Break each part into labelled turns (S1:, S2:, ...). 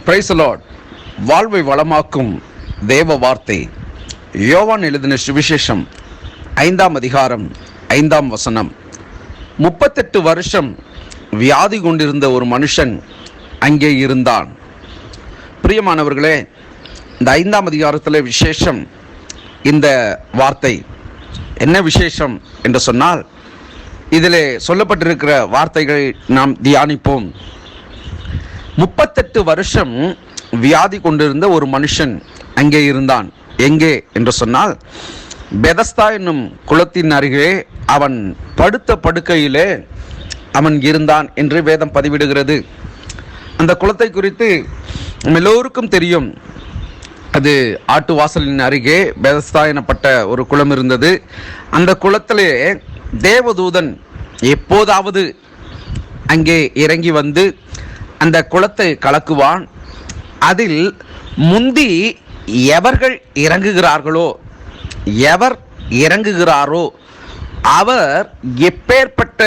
S1: Praise the Lord. வாழ்வை வளமாக்கும் தேவ வார்த்தை. யோவான் எழுதின சுவிசேஷம் 5ஆம் அதிகாரம் 5ஆம் வசனம். 38 வருஷம் வியாதி கொண்டிருந்த ஒரு மனுஷன் அங்கே இருந்தான். பிரியமானவர்களே, இந்த 5ஆம் அதிகாரத்தில் விசேஷம் இந்த வார்த்தை. என்ன விசேஷம் என்று சொன்னால், இதில் சொல்லப்பட்டிருக்கிற வார்த்தைகளை நாம் தியானிப்போம். 38 வருஷம் வியாதி கொண்டிருந்த ஒரு மனுஷன் அங்கே இருந்தான். எங்கே என்று சொன்னால், பெதஸ்தா என்னும் குளத்தின் அருகே அவன் படுத்த படுக்கையிலே அவன் இருந்தான் என்று வேதம் பதிவிடுகிறது. அந்த குளத்தை குறித்து எல்லோருக்கும் தெரியும். அது ஆட்டு வாசலின் அருகே பெதஸ்தா எனப்பட்ட ஒரு குளம் இருந்தது. அந்த குளத்திலே தேவதூதன் எப்போதாவது அங்கே இறங்கி வந்து அந்த குளத்தை கலக்குவான். அதில் முந்தி எவர்கள் இறங்குகிறாரோ அவர் எப்பேற்பட்ட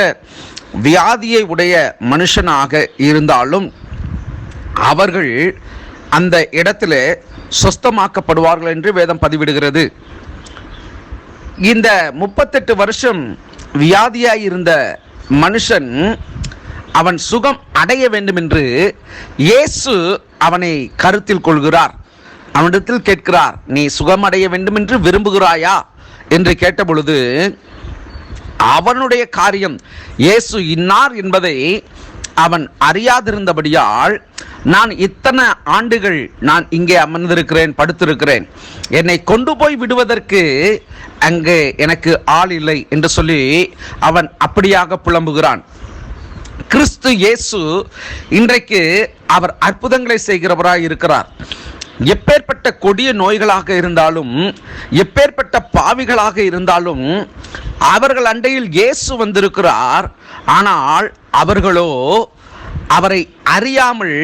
S1: வியாதியை உடைய மனுஷனாக இருந்தாலும் அவர்கள் அந்த இடத்திலே சொஸ்தமாக்கப்படுவார்கள் என்று வேதம் பதிவிடுகிறது. இந்த 38 வருஷம் வியாதியாய் இருந்த மனுஷன் அவன் சுகம் அடைய வேண்டும் என்று இயேசு அவனை கருத்தில் கொள்கிறார். அவனிடத்தில் கேட்கிறார், நீ சுகம் அடைய வேண்டும் என்று விரும்புகிறாயா என்று கேட்டபொழுது, அவனுடைய காரியம் இயேசு இன்னார் என்பதை அவன் அறியாதிருந்தபடியால், நான் இத்தனை ஆண்டுகள் நான் இங்கே அமர்ந்திருக்கிறேன், படுத்திருக்கிறேன், என்னை கொண்டு போய் விடுவதற்கு அங்கே எனக்கு ஆள் இல்லை என்று சொல்லி அவன் அப்படியாக புலம்புகிறான். கிறிஸ்து இயேசு இன்றைக்கு அவர் அற்புதங்களை செய்கிறவராய் இருக்கிறார். எப்பேற்பட்ட கொடிய நோய்களாக இருந்தாலும், எப்பேற்பட்ட பாவிகளாக இருந்தாலும் அவர்கள் அண்டையில் இயேசு வந்திருக்கிறார். ஆனால் அவர்களோ அவரை அறியாமல்,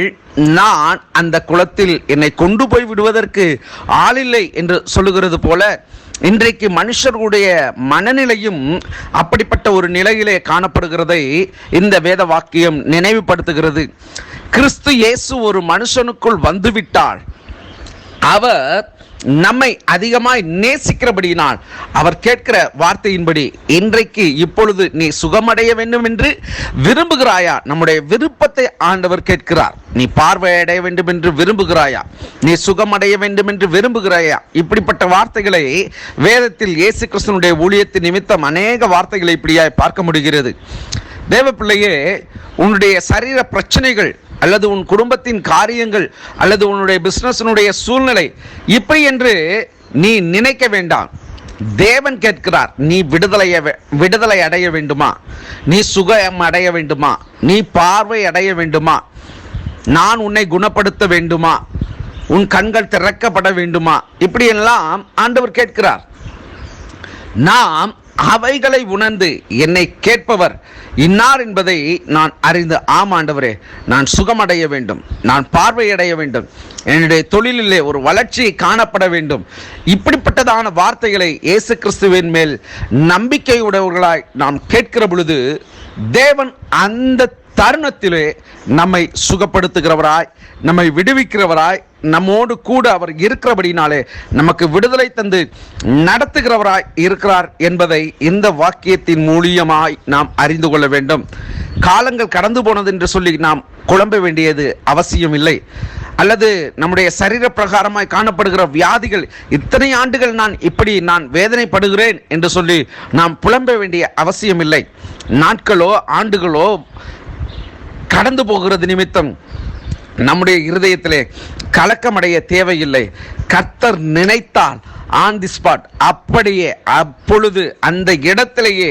S1: நான் அந்த குளத்தில் என்னை கொண்டு போய் விடுவதற்கு ஆளில்லை என்று சொல்லுகிறது போல, இன்றைக்கு மனுஷர்களுடைய மனநிலையும் அப்படிப்பட்ட ஒரு நிலையிலே காணப்படுகிறதை இந்த வேத வாக்கியம் நினைவுபடுத்துகிறது. கிறிஸ்து இயேசு ஒரு மனுஷனுக்குள் வந்துவிட்டால் அவர் நம்மை அதிகமாய் நேசிக்கிறபடியினால் அவர் கேட்கிற வார்த்தையின்படி, இன்றைக்கு இப்பொழுது நீ சுகமடைய வேண்டும் என்று விரும்புகிறாயா? நம்முடைய விருப்பத்தை ஆண்டவர் கேட்கிறார். நீ பார்வையடைய வேண்டும் என்று விரும்புகிறாயா? நீ சுகமடைய வேண்டும் என்று விரும்புகிறாயா? இப்படிப்பட்ட வார்த்தைகளை வேதத்தில் இயேசு கிறிஸ்துவினுடைய ஊழியத்தின் நிமித்தம் அநேக வார்த்தைகளை இப்படியாய் பார்க்க முடிகிறது. தேவ பிள்ளையே, உன்னுடைய சரீர பிரச்சனைகள் அல்லது உன் குடும்பத்தின் காரியங்கள் அல்லது உன்னுடைய பிசினஸினுடைய சூழ்நிலை இப்படி என்று நீ நினைக்க வேண்டாம். தேவன் கேட்கிறார், நீ விடுதலை அடைய வேண்டுமா? நீ சுகம் அடைய வேண்டுமா? நீ பார்வை அடைய வேண்டுமா? நான் உன்னை குணப்படுத்த வேண்டுமா? உன் கண்கள் திறக்கப்பட வேண்டுமா? இப்படியெல்லாம் ஆண்டவர் கேட்கிறார். நாம் அவைகளை உணர்ந்து என்னை கேட்பவர் இன்னார் என்பதை நான் அறிந்து, ஆம் ஆண்டவரே, நான் சுகமடைய வேண்டும், நான் பார்வையடைய வேண்டும், என்னுடைய தொழிலிலே ஒரு வளர்ச்சி காணப்பட வேண்டும், இப்படிப்பட்டதான வார்த்தைகளை இயேசு கிறிஸ்துவின் மேல் நம்பிக்கையுடையவர்களாய் நாம் கேட்கிற பொழுது, தேவன் அந்த தருணத்திலே நம்மை சுகப்படுத்துகிறவராய், நம்மை விடுவிக்கிறவராய், நம்மோடு கூட அவர் இருக்கிறபடினாலே நமக்கு விடுதலை தந்து நடத்துகிறவராய் இருக்கிறார் என்பதை இந்த வாக்கியத்தின் மூலியமாய் நாம் அறிந்து கொள்ள வேண்டும். காலங்கள் கடந்து போனது என்று சொல்லி நாம் குழம்ப வேண்டியது அவசியம் இல்லை. அல்லது நம்முடைய சரீர பிரகாரமாய் காணப்படுகிற வியாதிகள், இத்தனை ஆண்டுகள் நான் வேதனைப்படுகிறேன் என்று சொல்லி நாம் புலம்ப வேண்டிய அவசியம் இல்லை. நாட்களோ ஆண்டுகளோ கடந்து போகிறது நிமித்தம் நம்முடைய இருதயத்திலே கலக்கமடைய தேவையில்லை. கர்த்தர் நினைத்தால் ஆன் தி ஸ்பாட், அப்படியே அப்பொழுது அந்த இடத்திலேயே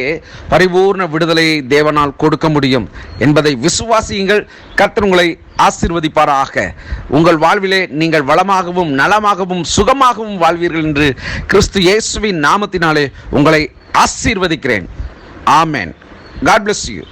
S1: பரிபூர்ண விடுதலையை தேவனால் கொடுக்க முடியும் என்பதை விசுவாசியுங்கள். கர்த்தர் உங்களை ஆசீர்வதிப்பாராக. உங்கள் வாழ்விலே நீங்கள் வளமாகவும் நலமாகவும் சுகமாகவும் வாழ்வீர்கள் என்று கிறிஸ்து இயேசுவின் நாமத்தினாலே உங்களை ஆசீர்வதிக்கிறேன். ஆமென். God bless you.